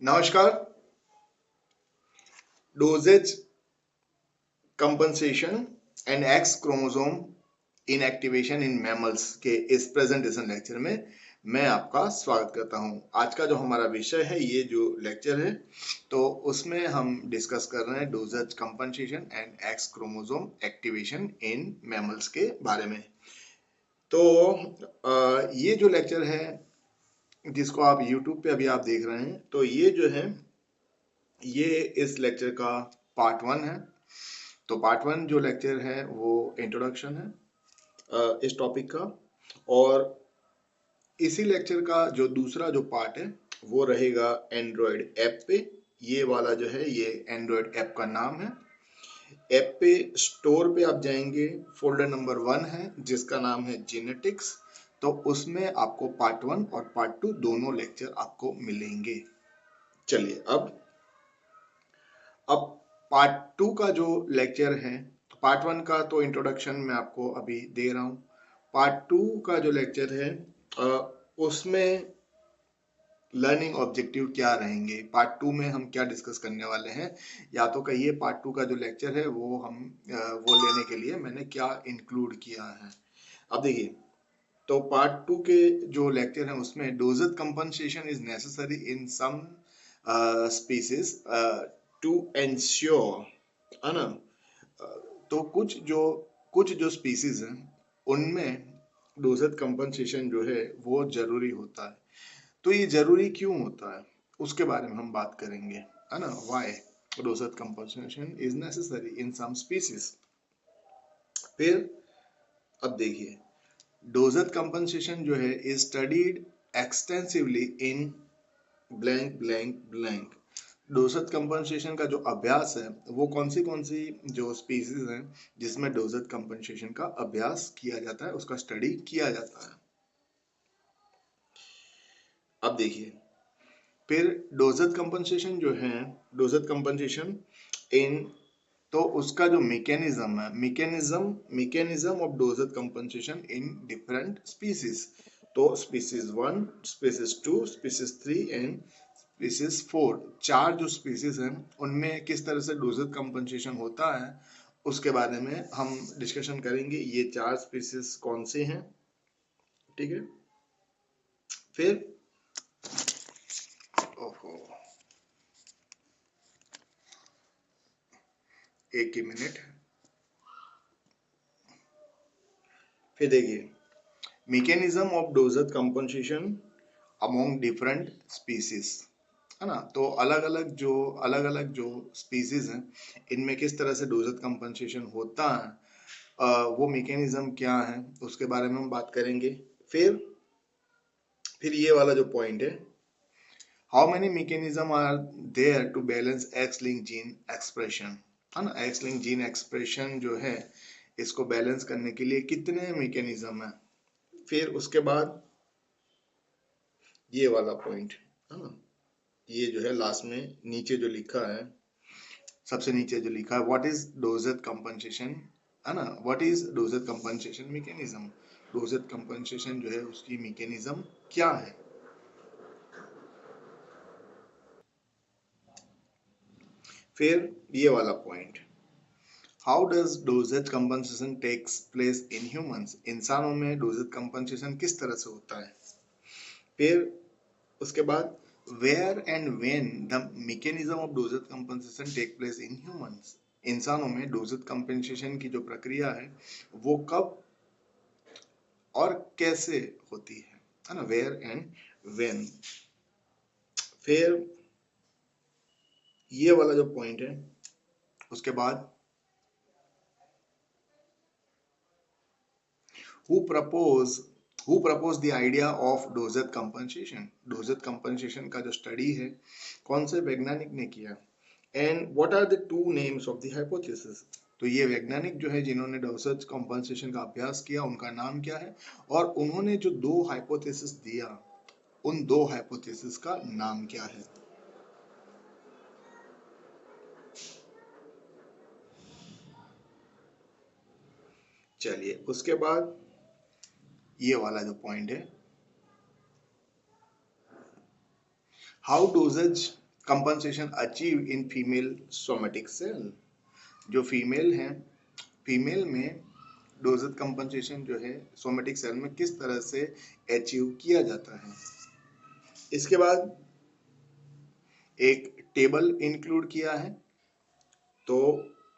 नमस्कार। Dosage compensation and X chromosome inactivation in mammals के इस प्रेजेंटेशन लेक्चर में मैं आपका स्वागत करता हूं। आज का जो हमारा विषय है, ये जो लेक्चर है, तो उसमें हम डिस्कस कर रहे हैं dosage compensation and X chromosome activation in mammals के बारे में। तो ये जो लेक्चर है जिसको आप YouTube पे अभी आप देख रहे हैं, तो ये जो है ये इस लेक्चर का पार्ट 1 है। तो पार्ट 1 जो लेक्चर है वो इंट्रोडक्शन है इस टॉपिक का, और इसी लेक्चर का जो दूसरा जो पार्ट है वो रहेगा एंड्रॉयड ऐप पे। ये वाला जो है ये एंड्रॉयड ऐप का नाम है। ऐप पे स्टोर पे आप जाएंगे, फोल्डर नंबर 1 है जिसका नाम है जेनेटिक्स। तो उसमें आपको पार्ट 1 और पार्ट 2 दोनों लेक्चर आपको मिलेंगे। चलिए अब पार्ट 2 का जो लेक्चर है, पार्ट 1 का तो इंट्रोडक्शन मैं आपको अभी दे रहा हूँ। पार्ट 2 का जो लेक्चर है उसमें लर्निंग ऑब्जेक्टिव क्या रहेंगे, पार्ट 2 में हम क्या डिस्कस करने वाले हैं, या तो कहिए पार्ट 2 का जो लेक्चर है वो हम वो लेने के लिए मैंने क्या इंक्लूड किया है। अब देखिए, तो पार्ट 2 के जो लेक्चर है उसमें dosage compensation is necessary in some species to ensure, है ना। तो कुछ जो स्पीसीज हैं उनमें डोजेज कंपनसेशन जो है वो जरूरी होता है। तो ये जरूरी क्यों होता है उसके बारे में हम बात करेंगे, है ना। Why dosage compensation is necessary in some species. फिर अब देखिए, डोजेज कंपनसेशन जो है is studied extensively in blank blank blank. Dosage compensation का जो अभ्यास है वो कौन सी जो स्पीसीज हैं जिसमें डोजेज कंपनसेशन का अभ्यास किया जाता है, उसका स्टडी किया जाता है। अब देखिए, फिर डोजेज कंपनसेशन जो है, डोजेज कंपनसेशन इन, तो उसका जो मैकेनिज्म है, mechanism of dosage compensation in different species. तो species 1, species 2, species 3 and species 4, चार जो स्पीसीज हैं उनमें किस तरह से डोजेज कंपनसेशन होता है उसके बारे में हम डिस्कशन करेंगे। ये चार स्पीसीज कौन से हैं, ठीक है। फिर ओहो, एक ही मिनट। फिर देखिए, mechanism of dosage compensation among different species, है ना। तो अलग अलग जो स्पीसीज हैं इनमें किस तरह से डोजेज कंपनसेशन होता है, वो मैकेनिज्म क्या है उसके बारे में हम बात करेंगे। फिर ये वाला जो पॉइंट है, how many mechanism are there to balance X link gene expression, है ना। एक्स लिंक जीन एक्सप्रेशन जो है इसको बैलेंस करने के लिए कितने मैकेनिज्म है। फिर उसके बाद ये वाला पॉइंट, है ना, ये जो है लास्ट में नीचे जो लिखा है, सबसे नीचे जो लिखा है, व्हाट इज डोजेज कंपनसेशन, है ना। What is dosage compensation mechanism, dosage compensation जो है उसकी मैकेनिज्म क्या है। फिर ये वाला point, how does dosage compensation takes place in humans, इंसानों में डोजेज कंपनसेशन किस तरह से होता है। फिर उसके बाद where and when the mechanism of dosage compensation take place in humans, इंसानों में डोजेज कंपनसेशन की जो प्रक्रिया है वो कब और कैसे होती है ना, वेयर एंड व्हेन। फिर ये वाला जो पॉइंट है उसके बाद, who propose who propose the idea of dosage compensation, dosage compensation का जो स्टडी है कौन से वैज्ञानिक ने किया, and what are the two names of the hypothesis. तो ये वैज्ञानिक जो है जिन्होंने डोसेज कंपनसेशन का अभ्यास किया उनका नाम क्या है, और उन्होंने जो दो हाइपोथेसिस दिया उन दो हाइपोथेसिस का नाम क्या है। चलिए उसके बाद ये वाला जो पॉइंट है, how dosage compensation achieve in female somatic cell. जो फीमेल हैं, फीमेल में डोजेज कंपनसेशन जो है सोमेटिक सेल में किस तरह से अचीव किया जाता है। इसके बाद एक टेबल इंक्लूड किया है। तो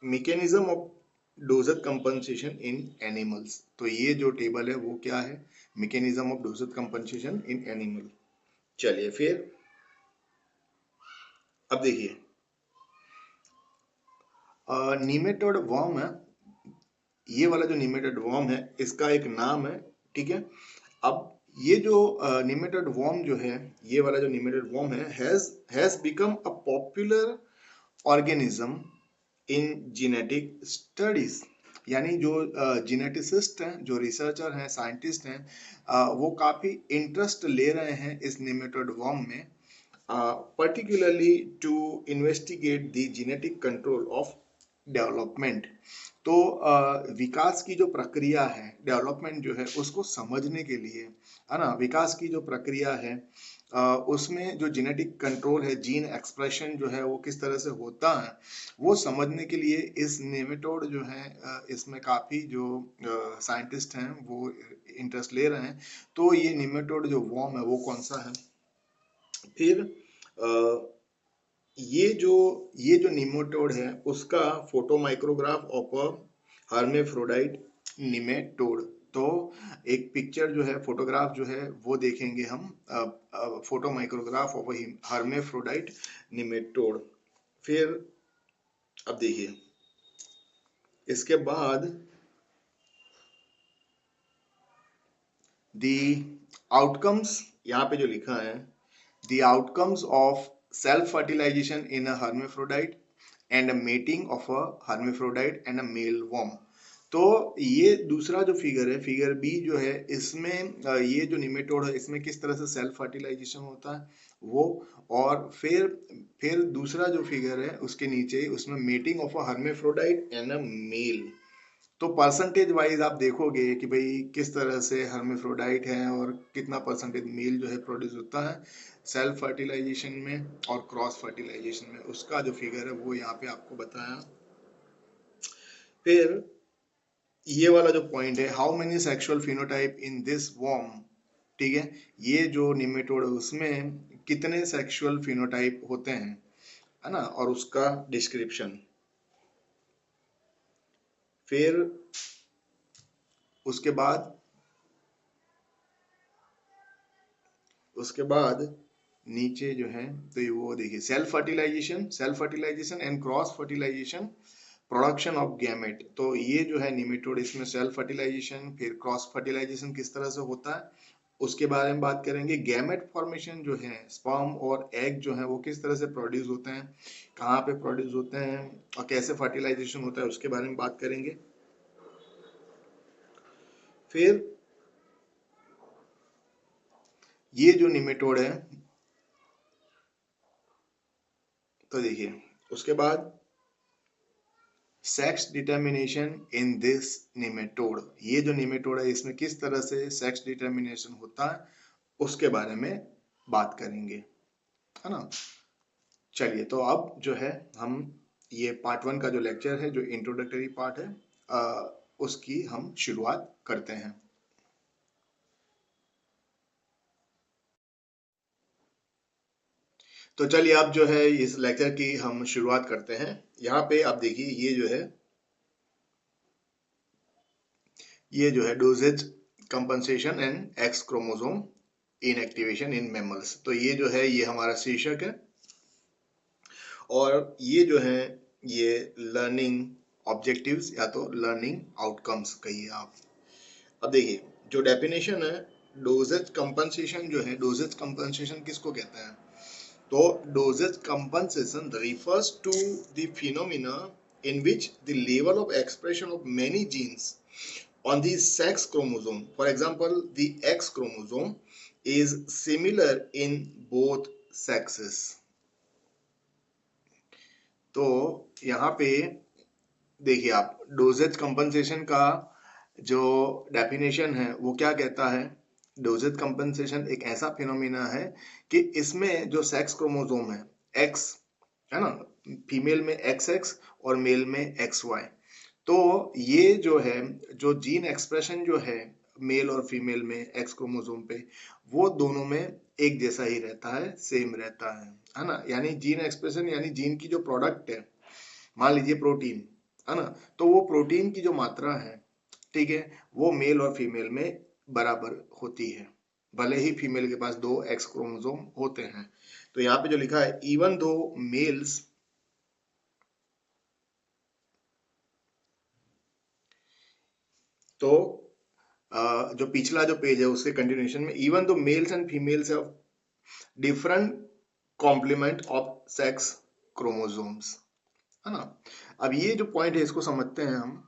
mechanism of dosage compensation in animals, तो ये जो टेबल है वो क्या है, mechanism of dosage compensation in animal. चलिए फिर अब देखिए, नीमेटोड वर्म है, ये वाला जो नीमेटोड वर्म है इसका एक नाम है, ठीक है। अब ये जो नीमेटोड वर्म जो है, ये वाला जो नीमेटोड वर्म है has become a popular organism in genetic studies. यानी जो जेनेटिसिस्ट हैं, जो रिसर्चर हैं, साइंटिस्ट हैं, वो काफी इंटरेस्ट ले रहे हैं इस नीमेटोड वर्म में, particularly to investigate the genetic control of development. तो विकास की जो प्रक्रिया है, डेवलपमेंट जो है उसको समझने के लिए, है ना, विकास की जो प्रक्रिया है उसमें जो जेनेटिक कंट्रोल है, जीन एक्सप्रेशन जो है वो किस तरह से होता है, वो समझने के लिए इस नेमेटोड जो है इसमें काफ़ी जो साइंटिस्ट हैं वो इंटरेस्ट ले रहे हैं। तो ये नेमेटोड जो वर्म है वो कौन सा है। फिर ये जो निमेटोड है उसका photo micrograph of a hermaphrodite nematode. तो एक पिक्चर जो है, फोटोग्राफ जो है वो देखेंगे हम, photo micrograph of a hermaphrodite nematode. फिर अब देखिए, इसके बाद दी आउटकम्स, यहाँ पे जो लिखा है, the outcomes of self fertilization in a hermaphrodite and a mating of a hermaphrodite and a male worm। तो ये दूसरा जो फिगर है, फिगर बी जो है, इसमें ये जो निमेटोड है इसमें किस तरह से सेल्फ फर्टिलाइजेशन होता है वो, और फिर दूसरा जो फिगर है उसके नीचे उसमें mating of a hermaphrodite and a male। तो परसेंटेज वाइज आप देखोगे कि भाई किस तरह से हर्मेफ्रोडाइट है और कितना परसेंटेज मेल जो है प्रोड्यूस होता है सेल्फ फर्टिलाइजेशन में और क्रॉस फर्टिलाइजेशन में, उसका जो फिगर है वो यहाँ पे आपको बताया। फिर ये वाला जो पॉइंट है, how many sexual phenotype in this worm, ठीक है, ये जो निमेटोड है उसमें कितने सेक्सुअल फिनोटाइप होते हैं, है ना, और उसका डिस्क्रिप्शन। फिर उसके बाद नीचे जो है, तो ये वो देखिए, self fertilization and cross fertilization, production of gamete. तो ये जो है निमेटोड, इसमें सेल्फ फर्टिलाइजेशन फिर क्रॉस फर्टिलाइजेशन किस तरह से होता है उसके बारे में बात करेंगे। गैमेट फॉर्मेशन जो है, स्पर्म और एग जो है वो किस तरह से प्रोड्यूस होते हैं, कहाँ पे प्रोड्यूस होते हैं और कैसे फर्टिलाइजेशन होता है उसके बारे में बात करेंगे। फिर ये जो निमेटोड है, तो देखिए उसके बाद sex determination in this nematode, ये जो निमेटोड है इसमें किस तरह से सेक्स डिटर्मिनेशन होता है उसके बारे में बात करेंगे, है ना। चलिए, तो अब जो है हम ये पार्ट 1 का जो लेक्चर है, जो इंट्रोडक्टरी पार्ट है, उसकी हम शुरुआत करते हैं। तो चलिए अब जो है इस लेक्चर की हम शुरुआत करते हैं। यहाँ पे आप देखिए, ये जो है dosage compensation and X chromosome inactivation in mammals. तो ये जो है ये हमारा शीर्षक है, और ये जो है ये लर्निंग ऑब्जेक्टिव्स या तो लर्निंग आउटकम्स कहिए आप। अब देखिए जो डेफिनेशन है, डोजेज कंपनसेशन जो है, डोजेज कंपनसेशन किसको कहते हैं, तो dosage compensation refers to the phenomena in which the level of expression of many genes on the sex chromosome, for example the X chromosome, is similar in both sexes। तो यहाँ पे देखिए आप, doses compensation का जो definition है वो क्या कहता है, डोजेज कंपनसेशन एक ऐसा फिनोमिना है कि इसमें जो सेक्स क्रोमोसोम है एक्स, है ना, फीमेल में एक्स एक्स और मेल में एक्स वाई। तो ये जो है, जो जीन एक्सप्रेशन जो है मेल और फीमेल में एक्स क्रोमोसोम पे, वो दोनों में एक जैसा ही रहता है, सेम रहता है ना। यानी जीन एक्सप्रेशन यानी जीन की जो प्रोडक्ट है, मान लीजिए प्रोटीन, है ना, तो वो प्रोटीन की जो मात्रा है, ठीक है, वो मेल और फीमेल में बराबर होती है, भले ही फीमेल के पास दो एक्स क्रोमोसोम होते हैं। तो यहाँ पे जो लिखा है, इवन दो मेल्स, तो जो पिछला जो पेज है उसके कंटिन्यूएशन में, even though males and females of different complement of sex chromosomes, है ना। अब ये जो पॉइंट है इसको समझते हैं हम।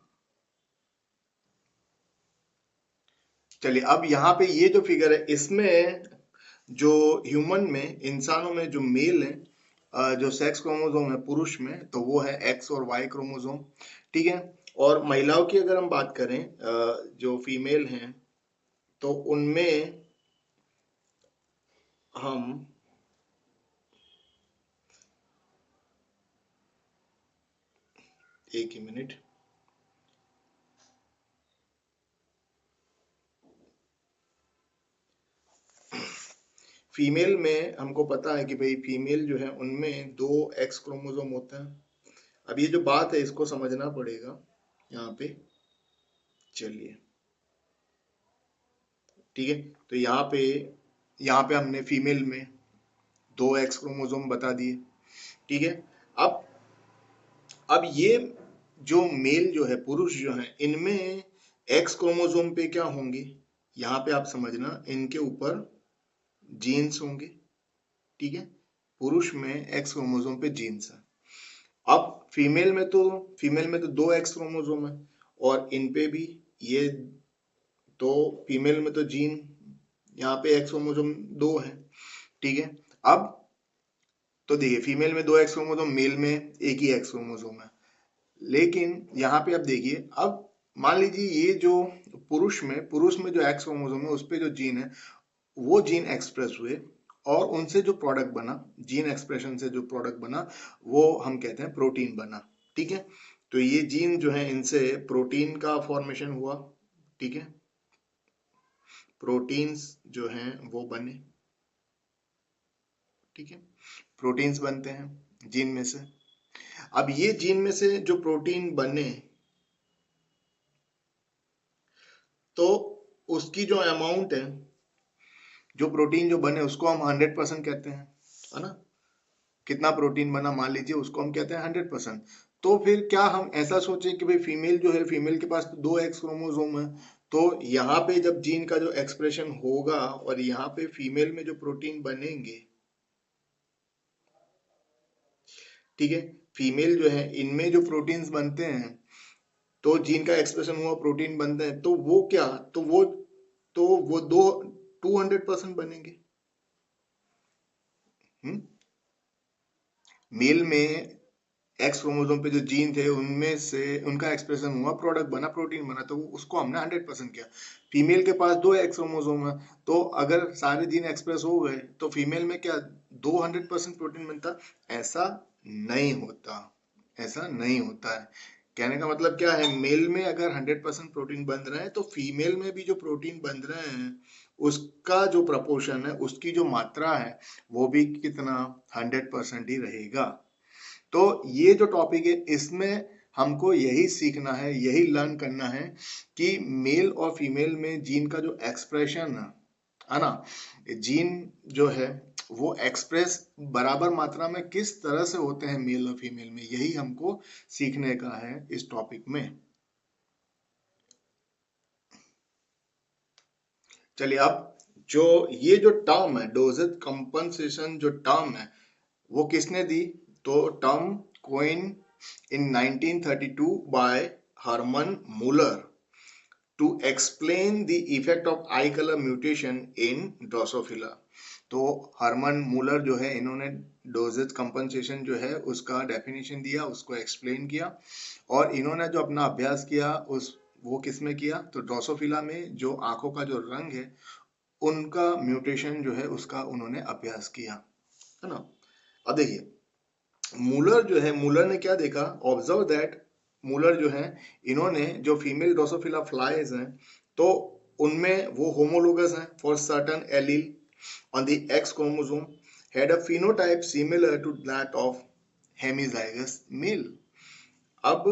चलिए, अब यहाँ पे ये जो फिगर है इसमें जो ह्यूमन में, इंसानों में जो मेल है, जो सेक्स क्रोमोसोम है पुरुष में, तो वो है एक्स और वाई क्रोमोसोम, ठीक है। और महिलाओं की अगर हम बात करें, जो फीमेल हैं, तो उनमें हम एक ही मिनट, फीमेल में हमको पता है कि भाई फीमेल जो है उनमें दो एक्स क्रोमोसोम होता है। अब ये जो बात है इसको समझना पड़ेगा यहाँ पे। चलिए, ठीक है, तो यहाँ पे हमने फीमेल में दो एक्स क्रोमोसोम बता दिए, ठीक है। अब अब ये जो मेल जो है, पुरुष जो है, इनमें एक्स क्रोमोसोम पे क्या होंगे, यहाँ पे आप समझना, इनके ऊपर जीन्स होंगे, ठीक है। पुरुष में एक्स क्रोमोसोम पे जीन्स है। अब फीमेल में तो दो एक्स क्रोमोसोम है, और इन पे भी ये, तो फीमेल में तो जीन, यहाँ पे एक्स क्रोमोसोम दो है, ठीक है। अब तो देखिए, फीमेल में दो एक्स क्रोमोसोम, मेल में एक ही एक्स क्रोमोसोम है। लेकिन यहाँ पे अब देखिए, अब मान लीजिए ये जो पुरुष में जो एक्स क्रोमोसोम है उस पे जो जीन है, वो जीन एक्सप्रेस हुए, और उनसे जो प्रोडक्ट बना, जीन एक्सप्रेशन से जो प्रोडक्ट बना, वो हम कहते हैं प्रोटीन बना, ठीक है। तो ये जीन जो है, इनसे प्रोटीन का फॉर्मेशन हुआ, ठीक है, प्रोटीन्स जो हैं वो बने, ठीक है, प्रोटीन्स बनते हैं जीन में से। अब ये जीन में से जो प्रोटीन बने, तो उसकी जो अमाउंट है, जो प्रोटीन जो बने, उसको हम 100% कहते हैं, है ना। कितना प्रोटीन बना मान लीजिए, उसको हम कहते हैं 100%। तो फिर क्या हम ऐसा सोचें कि भाई फीमेल जो है, फीमेल के पास तो दो एक्स क्रोमोसोम है, तो यहाँ पे जब जीन का जो एक्सप्रेशन होगा और यहाँ पे फीमेल में जो प्रोटीन बनेंगे, ठीक है, फीमेल जो है इनमें जो प्रोटीन्स बनते हैं, तो जीन का एक्सप्रेशन हुआ, प्रोटीन बनते हैं, तो वो क्या, तो वो दो 200% बनेंगे। हम्म, मेल में एक्स क्रोमोसोम पे जो जीन थे उनमें से उनका एक्सप्रेशन हुआ, प्रोडक्ट बना, प्रोटीन बना, तो उसको हमने 100% किया। फीमेल के पास दो एक्स क्रोमोसोम है, तो अगर सारे जीन एक्सप्रेस हो गए तो फीमेल में क्या 200% प्रोटीन बनता? ऐसा नहीं होता, ऐसा नहीं होता है। कहने का मतलब क्या है, मेल में अगर 100% प्रोटीन बन रहे हैं, तो फीमेल में भी जो प्रोटीन बन रहे हैं उसका जो प्रपोर्शन है, उसकी जो मात्रा है, वो भी कितना, 100% ही रहेगा। तो ये जो टॉपिक है इसमें हमको यही सीखना है, यही लर्न करना है कि मेल और फीमेल में जीन का जो एक्सप्रेशन है ना, जीन जो है वो एक्सप्रेस बराबर मात्रा में किस तरह से होते हैं मेल और फीमेल में, यही हमको सीखने का है इस टॉपिक में। चलिए, अब जो ये जो टर्म है, डोजेज कंपनसेशन जो टर्म है, वो किसने दी? तो term coin in 1932 by Hermann Muller to explain the effect of eye color mutation in Drosophila। तो हरमन मूलर जो है, इन्होंने डोजेज कंपनसेशन जो है उसका डेफिनेशन दिया, उसको एक्सप्लेन किया, और इन्होंने जो अपना अभ्यास किया उस वो किस में किया? तो ड्रोसोफिला में, जो आंखों का जो रंग है उनका म्यूटेशन जो है उसका उन्होंने अभ्यास किया, है ना। अब देखिए मूलर जो है, मूलर ने क्या देखा, ऑब्जर्व दैट, मूलर जो है इन्होंने जो फीमेल ड्रोसोफिला फ्लाइज हैं तो उनमें वो होमोलोगस हैं for certain allele on the X chromosome had a phenotype similar to that of hemizygous male. अब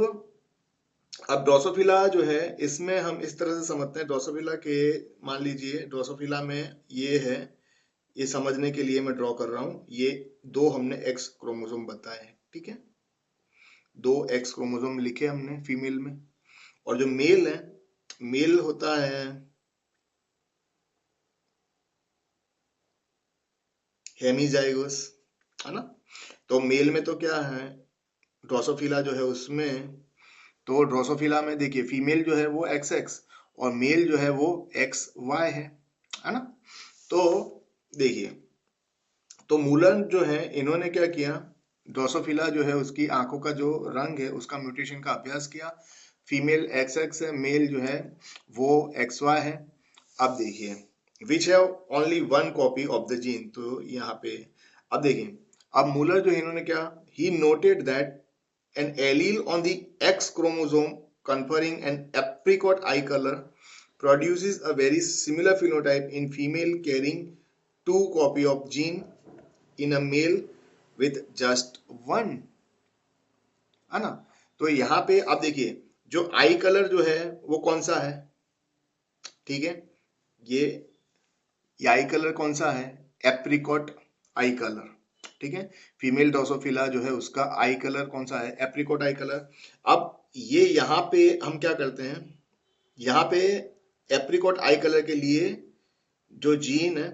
ड्रोसोफिला जो है इसमें हम इस तरह से समझते हैं, ड्रोसोफिला के मान लीजिए ड्रोसोफिला में ये है, ये समझने के लिए मैं ड्रॉ कर रहा हूं, ये दो हमने एक्स क्रोमोसोम बताए हैं, ठीक है, दो एक्स क्रोमोसोम लिखे हमने फीमेल में, और जो मेल है, मेल होता है हेमीजाइगोस, है ना। तो मेल में तो क्या है, ड्रोसोफिला जो है उसमें, तो ड्रोसोफिला में देखिए फीमेल जो है वो एक्स एक्स और मेल जो है वो एक्स वाई है ना। तो देखिए, तो मूलन जो है इन्होंने क्या किया, ड्रोसोफिला जो है उसकी आंखों का जो रंग है उसका म्यूटेशन का अभ्यास किया, फीमेल एक्स एक्स है, मेल जो है वो एक्स वाई है। अब देखिए which have only one copy of the gene, तो यहाँ पे अब देखिए, अब मूलर जो है इन्होंने क्या, ही noted that an allele on the X chromosome conferring an apricot eye color produces a very similar phenotype in female carrying two copy of gene in a male with just one, है ना। तो यहाँ पे आप देखिए जो आई colour जो है वो कौन सा है, ठीक है, ये आई कलर कौन सा है, एप्रिकॉट आई कलर, ठीक है, फीमेल ड्रोसोफिला जो है उसका आई कलर कौन सा है, एप्रिकॉट आई कलर। अब ये यहाँ पे हम क्या करते हैं, यहाँ पे एप्रिकॉट आई कलर के लिए जो जीन है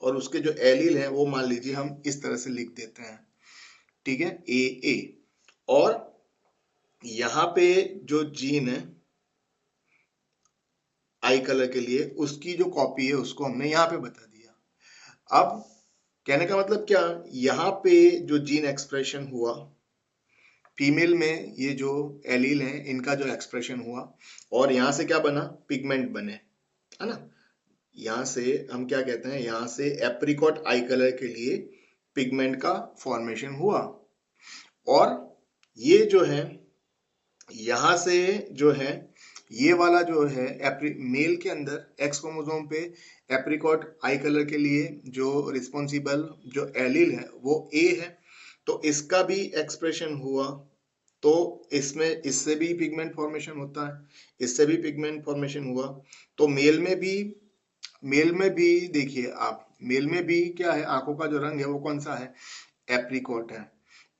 और उसके जो एलील है वो मान लीजिए हम इस तरह से लिख देते हैं, ठीक है, ए, और यहाँ पे जो जीन है आई कलर के लिए उसकी जो कॉपी है उसको हमने यहाँ पे बता दिया। अब कहने का मतलब क्या, यहाँ पे जो जीन एक्सप्रेशन हुआ फीमेल में, ये जो एलील हैं इनका जो एक्सप्रेशन हुआ और यहाँ से क्या बना, पिगमेंट बने, है ना। यहाँ से हम क्या कहते हैं, यहाँ से एप्रिकॉट आई कलर के लिए पिगमेंट का फॉर्मेशन हुआ, और ये जो है यहाँ से जो है ये वाला जो है मेल के अंदर एक्स क्रोमोसोम पे एप्रिकॉट आई कलर के लिए जो रिस्पॉन्सिबल जो एलील है वो ए है, तो इसका भी एक्सप्रेशन हुआ, तो इसमें इससे भी पिगमेंट फॉर्मेशन होता है, इससे भी पिगमेंट फॉर्मेशन हुआ। तो मेल में भी देखिए आप, मेल में भी क्या है, आंखों का जो रंग है वो कौन सा है, एप्रिकॉट है।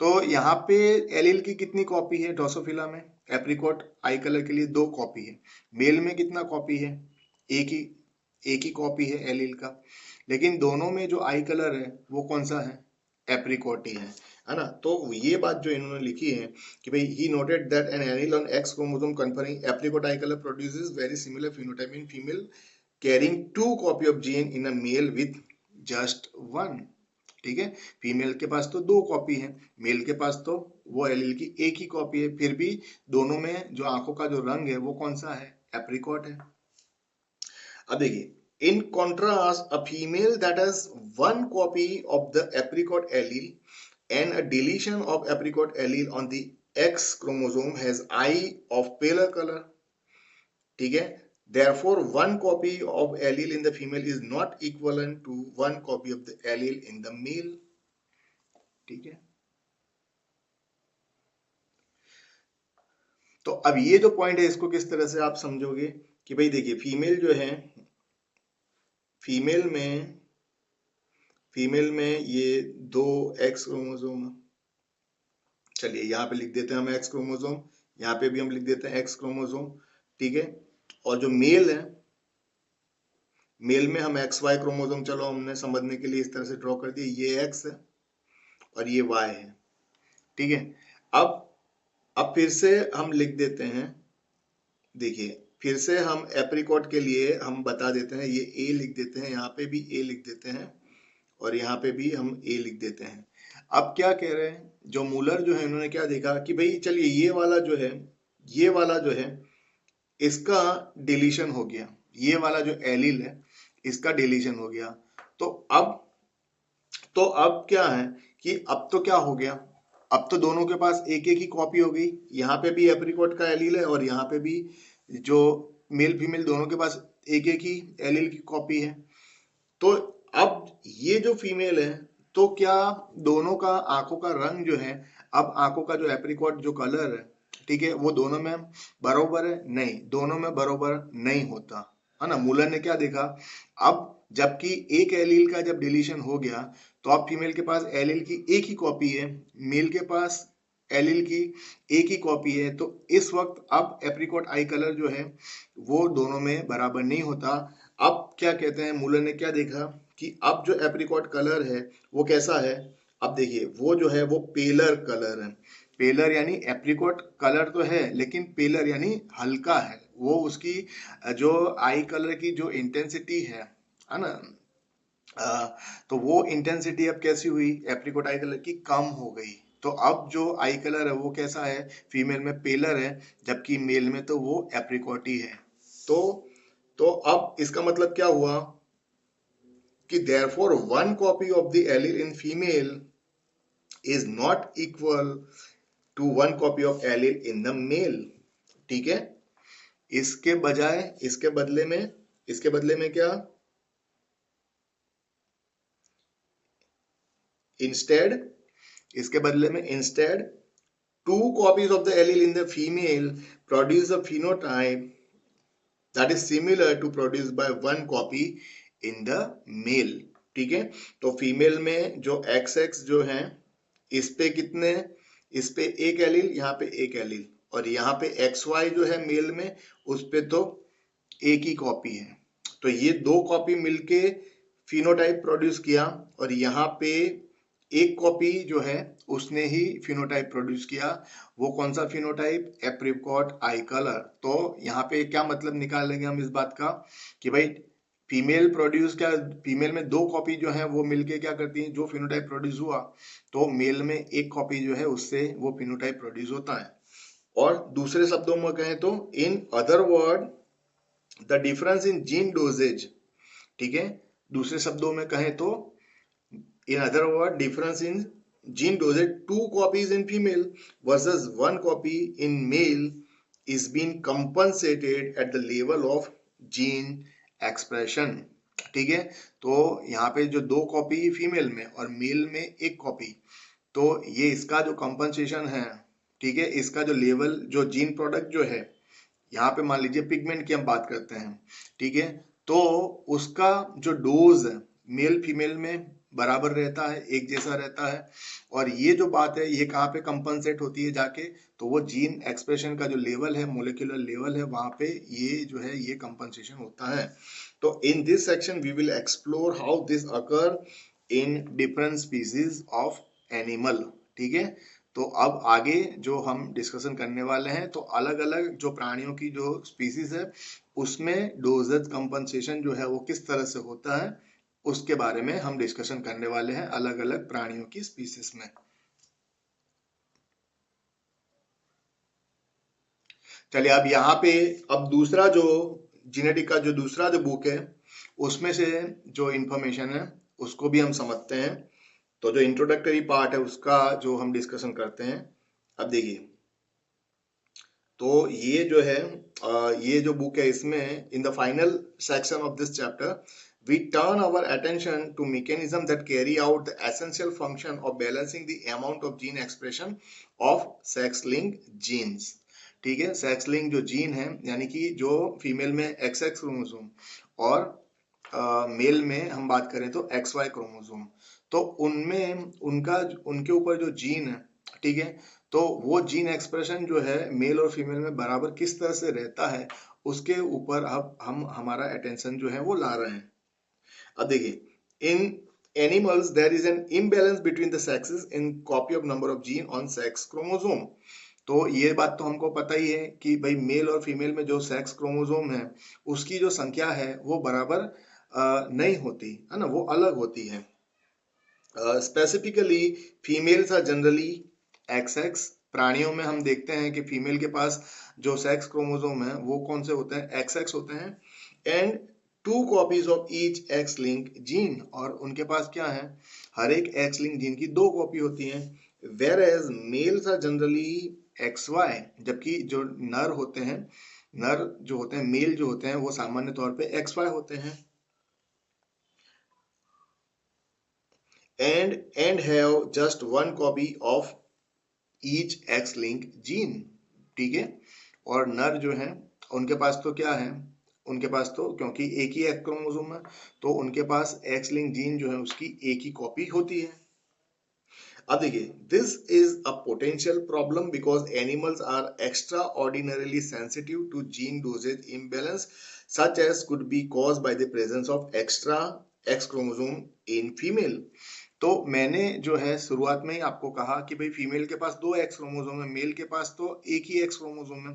तो यहाँ पे एलील की कितनी कॉपी है ड्रोसोफिला में, एप्रिकॉट आई कलर के लिए दो कॉपी है, मेल में कितना कॉपी है, एक ही कॉपी है एलील का, लेकिन दोनों में जो आई कलर है वो कौन सा है, एप्रिकॉट ही है ना। तो ये बात जो इन्होंने लिखी है कि भाई he noted that an allele on X chromosome conferring apricot eye colour produces very similar phenotype in female carrying two copy of gene in a male with just one, ठीक है, फीमेल के पास तो दो कॉपी है, mail के पास तो वो allele की एक ही कॉपी है, फिर भी दोनों में जो आंखों का जो रंग है वो कौन सा है, एप्रिकॉट है। अब देखिए in contrast a female that has one copy of the apricot allele and a deletion of apricot allele on the X chromosome has eye of paler color, ठीक है, therefore one copy of allele in the female is not equivalent to one copy of the allele in the male, ठीक है। तो अब ये जो point है इसको किस तरह से आप समझोगे कि भाई देखिए फीमेल जो है, फीमेल में ये दो एक्स क्रोमोसोम, चलिए यहाँ पे लिख देते हैं हम एक्स क्रोमोसोम, यहाँ पे भी हम लिख देते हैं एक्स क्रोमोसोम, ठीक है, और जो मेल है, मेल में हम एक्स वाई क्रोमोसोम, चलो हमने समझने के लिए इस तरह से ड्रॉ कर दिया, ये एक्स है और ये वाई है, ठीक है। अब फिर से हम लिख देते हैं, देखिए फिर से हम एप्रिकॉट के लिए हम बता देते हैं, ये ए लिख देते हैं, यहाँ पे भी ए लिख देते हैं और यहाँ पे भी हम ए लिख देते हैं। अब क्या कह रहे हैं, जो मूलर जो है इन्होंने क्या देखा कि भाई चलिए ये वाला जो है इसका डिलीशन हो गया, ये वाला जो एलील है इसका डिलीशन हो गया, तो अब तो अब क्या है कि अब तो क्या हो गया, अब तो दोनों के पास एक एक ही कॉपी हो गई। यहाँ पे भी एप्रिकॉट का एलील है और यहाँ पे भी जो मेल फीमेल दोनों के पास एक एक ही एलील की कॉपी है। तो अब ये जो फीमेल है, तो क्या दोनों का आंखों का रंग जो है, अब आंखों का जो एप्रिकॉट जो कलर है, ठीक है, वो दोनों में बराबर है? नहीं, दोनों में बराबर नहीं होता है ना। मूलर ने क्या देखा, अब जबकि एक एलील का जब डिलीशन हो गया, तो अब फीमेल के पास एलील की एक ही कॉपी है, मेल के पास एलील की एक ही कॉपी है, तो इस वक्त अब एप्रिकॉट आई कलर जो है वो दोनों में बराबर नहीं होता। अब क्या कहते हैं, मूलर ने क्या देखा कि अब जो एप्रिकॉट कलर है वो कैसा है, अब देखिए वो जो है वो पेलर कलर है। पेलर यानी एप्रिकॉट कलर तो है लेकिन पेलर यानी हल्का है, वो उसकी जो आई कलर की जो इंटेंसिटी है ना, तो वो इंटेंसिटी अब कैसी हुई, एप्रिकॉट आई कलर की कम हो गई। तो अब जो आई कलर है वो कैसा है, फीमेल में पेलर है, जबकि मेल में तो वो एप्रिकॉट ही है। तो अब इसका मतलब क्या हुआ कि therefore one copy of the allele in female is not equal to one copy of allele in the male। ठीक है, इसके बजाय इसके बदले में क्या, इंस्टेड इसके बदले में instead two copies of the allele in the female produce a phenotype that is similar to produced by one copy in the male। ठीक है, तो फीमेल में जो XX जो है, इस पे कितने, इस पे एक एलील, यहाँ पे एक एलील, और यहाँ पे XY जो है मेल में, उस पे तो एक ही कॉपी है। तो ये दो कॉपी मिलके फिनोटाइप प्रोड्यूस किया, और यहाँ पे एक कॉपी जो है उसने ही फिनोटाइप प्रोड्यूस किया। वो कौन सा फिनोटाइप, एप्रिकॉट आई कलर। तो यहाँ पे क्या मतलब निकालेंगे हम इस बात का कि भाई फीमेल प्रोड्यूस क्या, फीमेल में दो कॉपी जो है वो मिलके क्या करती हैं, जो फिनोटाइप प्रोड्यूस हुआ, तो मेल में एक कॉपी जो है उससे वो फिनोटाइप प्रोड्यूस होता है। और दूसरे शब्दों में कहें तो in other word the difference in gene dosage. ठीक है, दूसरे शब्दों में कहें तो in other word difference in gene dosage, two copies in female versus one copy in male is being compensated at the level of gene expression। ठीक है, तो यहाँ पे जो दो कॉपी फीमेल में और मेल में एक कॉपी, तो ये इसका जो कंपनसेशन है, ठीक है, इसका जो लेवल जो जीन प्रोडक्ट जो है, यहाँ पे मान लीजिए पिगमेंट की हम बात करते हैं, ठीक है, तो उसका जो डोज मेल फीमेल में बराबर रहता है, एक जैसा रहता है। और ये जो बात है ये कहाँ पे कंपनसेट होती है जाके, तो वो जीन एक्सप्रेशन का जो लेवल है, मोलिकुलर लेवल है, वहां पे ये जो है ये कंपनसेशन होता है। तो in this section we will explore how this occur in different species of animal. ठीक है, तो अब आगे जो हम डिस्कशन करने वाले हैं, तो अलग अलग जो प्राणियों की जो स्पीसीज है उसमें डोजेज कंपनसेशन जो है वो किस तरह से होता है, उसके बारे में हम डिस्कशन करने वाले हैं अलग अलग प्राणियों की स्पीसीज में। चलिए अब यहाँ पे अब दूसरा जो जेनेटिक का जो दूसरा जो बुक है उसमें से जो इंफॉर्मेशन है उसको भी हम समझते हैं। तो जो इंट्रोडक्टरी पार्ट है उसका जो हम डिस्कशन करते हैं। अब देखिए, तो ये जो है ये जो बुक है इसमें in the final section of this chapter we turn our attention to mechanism that carry out the essential function of balancing the amount of gene expression of sex linked genes। ठीक है, sex link जो gene है यानी कि जो female में XX chromosome और mail में हम बात करें तो XY क्रोमोसोम, तो उनमें उनका उनके ऊपर जो जीन है, ठीक है, तो वो जीन एक्सप्रेशन जो है मेल और फीमेल में बराबर किस तरह से रहता है उसके ऊपर अब हम हमारा अटेंशन जो है वो ला रहे हैं। अब देखिए, in animals there is an imbalance between the sexes in copy of number of gene on sex chromosome. तो ये बात तो हमको पता ही है कि भाई मेल और फीमेल में जो सेक्स क्रोमोसोम है उसकी जो संख्या है वो बराबर नहीं होती है ना, वो अलग होती है। Specifically females are generally XX। प्राणियों में हम देखते हैं कि फीमेल के पास जो सेक्स क्रोमोसोम है वो कौन से होते हैं, XX होते हैं। And 2 copies of each x link gene, और उनके पास क्या है, हर एक एक्स लिंक जीन की 2 कॉपी होती हैं। Whereas males are generally X Y, जबकि जो नर होते हैं, नर जो होते हैं, मेल जो होते हैं, वो सामान्य तौर पे एक्स वाई होते हैं। And have just 1 copy of each x link gene, ठीक है। और नर जो है उनके पास तो क्या है, उनके पास तो क्योंकि एक ही एक्स क्रोमोसोम है, तो उनके पास एक्स लिंक जीन जो है उसकी एक ही कॉपी होती है। अब देखिए, this is a potential problem because animals are extraordinarily sensitive to gene dosage imbalance such as could be cause by the presence of extra X chromosome in female. तो मैंने जो है शुरुआत में ही आपको कहा कि भाई फीमेल के पास 2 एक्स क्रोमोसोम है, मेल के पास तो एक ही एक्स क्रोमोसोम है।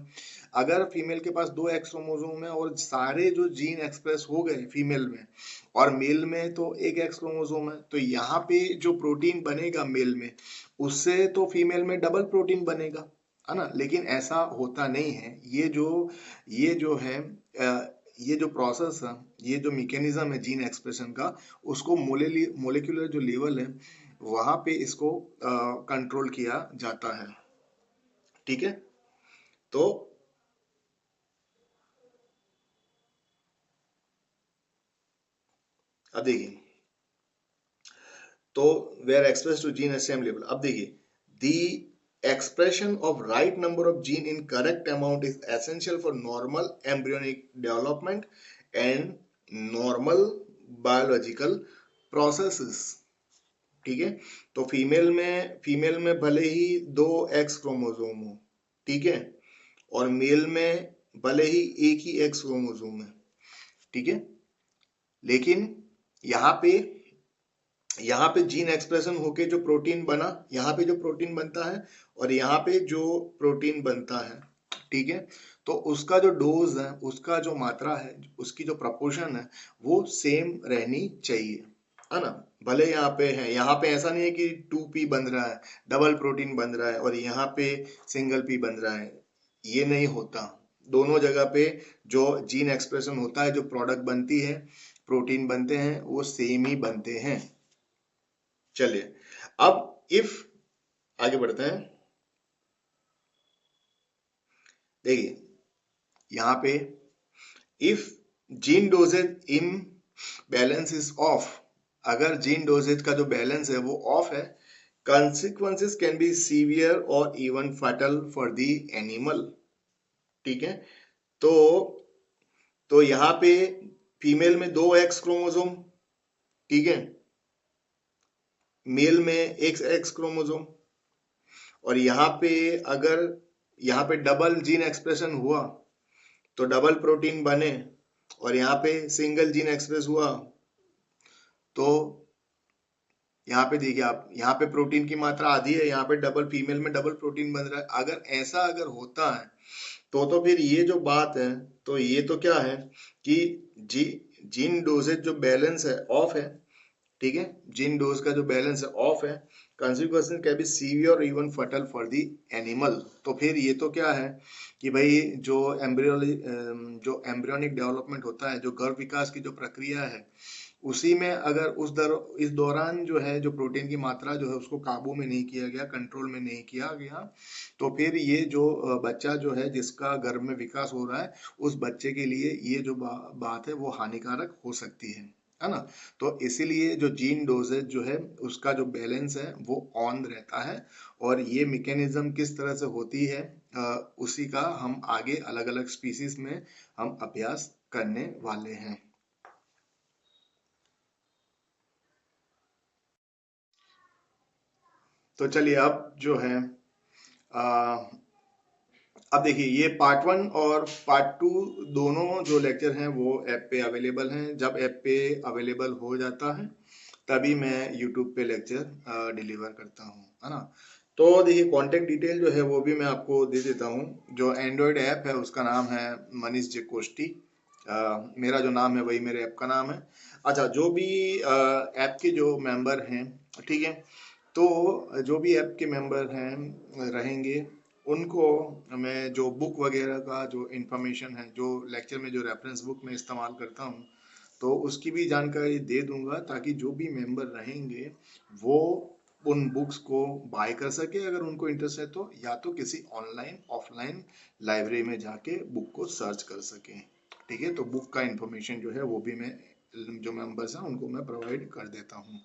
अगर फीमेल के पास 2 एक्स क्रोमोसोम है और सारे जो जीन एक्सप्रेस हो गए फीमेल में, और मेल में तो एक एक्स क्रोमोसोम है, तो यहाँ पे जो प्रोटीन बनेगा मेल में, उससे तो फीमेल में डबल प्रोटीन बनेगा, है ना। लेकिन ऐसा होता नहीं है। ये जो है ये जो प्रोसेस है, ये जो मैकेनिज्म है जीन एक्सप्रेशन का, उसको मोलिकुलर जो लेवल है वहां पे इसको कंट्रोल किया जाता है, ठीक है। तो अब देखिए, तो where express two gene same level. अब देखिए, the expression of right number of gene in correct amount is essential for normal embryonic development and normal biological processes, ठीक है। तो फीमेल में भले ही 2 एक्स क्रोमोसोम हो, ठीक है, और मेल में भले ही एक ही एक्स क्रोमोसोम है, ठीक है। लेकिन यहाँ पे यहाँ पे जीन एक्सप्रेशन होके जो प्रोटीन बना, यहाँ पे जो प्रोटीन बनता है और यहाँ पे जो प्रोटीन बनता है, ठीक है, तो उसका जो डोज है, उसका जो मात्रा है, उसकी जो प्रपोर्शन है, वो सेम रहनी चाहिए, है ना। भले यहाँ पे ऐसा नहीं है कि 2p बन रहा है, डबल प्रोटीन बन रहा है, और यहाँ पे सिंगल p बन रहा है, ये नहीं होता। दोनों जगह पे जो जीन एक्सप्रेशन होता है, जो प्रोडक्ट बनती है, प्रोटीन बनते हैं, वो सेम ही बनते हैं। चलिए, अब इफ आगे बढ़ते हैं। देखिए यहाँ पे, if gene dosage in balance is off, अगर जीन डोजेज का जो बैलेंस है वो ऑफ है, consequences कैन बी सीवियर और even fatal for the animal, ठीक है। तो यहाँ पे फीमेल में 2 एक्स क्रोमोसोम, ठीक है, मेल में एक एक्स क्रोमोसोम, और यहाँ पे अगर यहाँ पे डबल जीन एक्सप्रेशन हुआ तो डबल प्रोटीन बने, और यहाँ पे सिंगल जीन एक्सप्रेस हुआ तो यहाँ पे देखिए आप, यहाँ पे प्रोटीन की मात्रा आधी है, यहाँ पे डबल, फीमेल में डबल प्रोटीन बन रहा है। अगर ऐसा अगर होता है तो फिर ये जो बात है, तो ये तो क्या है कि जी जीन डोजेज जो बैलेंस है ऑफ है, ठीक है, जीन डोज का जो बैलेंस है ऑफ है, कंसिक्वेंसेस कैन बी सीवियर और इवन फटल फॉर द एनिमल। तो फिर ये तो क्या है कि भाई जो एम्ब्रियोनिक डेवलपमेंट होता है, जो गर्भ विकास की जो प्रक्रिया है, उसी में अगर इस दौरान जो है, जो प्रोटीन की मात्रा जो है उसको काबू में नहीं किया गया, कंट्रोल में नहीं किया गया, तो फिर ये जो बच्चा जो है जिसका गर्भ में विकास हो रहा है, उस बच्चे के लिए ये जो बात है वो हानिकारक हो सकती है ना। तो इसीलिए जो जीन डोजेज जो है उसका जो बैलेंस है वो ऑन रहता है, और ये मैकेनिज्म किस तरह से होती है, उसी का हम आगे अलग अलग स्पीसीज में हम अभ्यास करने वाले हैं। तो चलिए, अब जो है आ, अब देखिए, ये पार्ट 1 और पार्ट 2 दोनों जो लेक्चर हैं वो ऐप पे अवेलेबल हैं। जब ऐप पे अवेलेबल हो जाता है तभी मैं यूट्यूब पे लेक्चर डिलीवर करता हूँ, है ना। तो देखिए, कांटेक्ट डिटेल जो है वो भी मैं आपको दे देता हूँ। जो एंड्रॉयड ऐप है उसका नाम है मनीष जेकोष्टी। मेरा जो नाम है वही मेरे ऐप का नाम है। अच्छा, जो भी ऐप के जो मेंबर हैं, ठीक है, तो जो भी ऐप के मेंबर हैं रहेंगे, उनको मैं जो बुक वगैरह का जो इंफॉर्मेशन है, जो लेक्चर में जो रेफरेंस बुक में इस्तेमाल करता हूँ, तो उसकी भी जानकारी दे दूंगा ताकि जो भी मेंबर रहेंगे वो उन बुक्स को बाय कर सके अगर उनको इंटरेस्ट है तो, या तो किसी ऑनलाइन ऑफलाइन लाइब्रेरी में जाके बुक को सर्च कर सकें। ठीक है, तो बुक का इंफॉर्मेशन जो है वो भी मैं जो मेंबर्स हैं उनको मैं प्रोवाइड कर देता हूँ।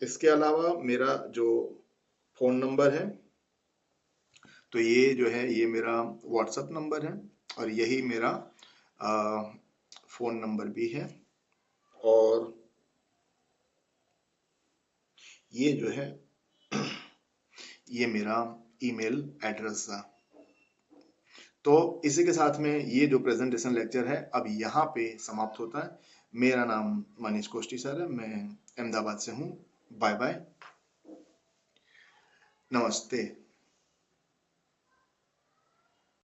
इसके अलावा मेरा जो फ़ोन नंबर है, तो ये जो है ये मेरा व्हाट्सएप नंबर है और यही मेरा फ़ोन नंबर भी है, और ये जो है ये मेरा ईमेल एड्रेस था। तो इसी के साथ में ये जो प्रेजेंटेशन लेक्चर है अब यहाँ पे समाप्त होता है। मेरा नाम मनीष कोष्टी सर है, मैं अहमदाबाद से हूँ। बाय बाय, नमस्ते।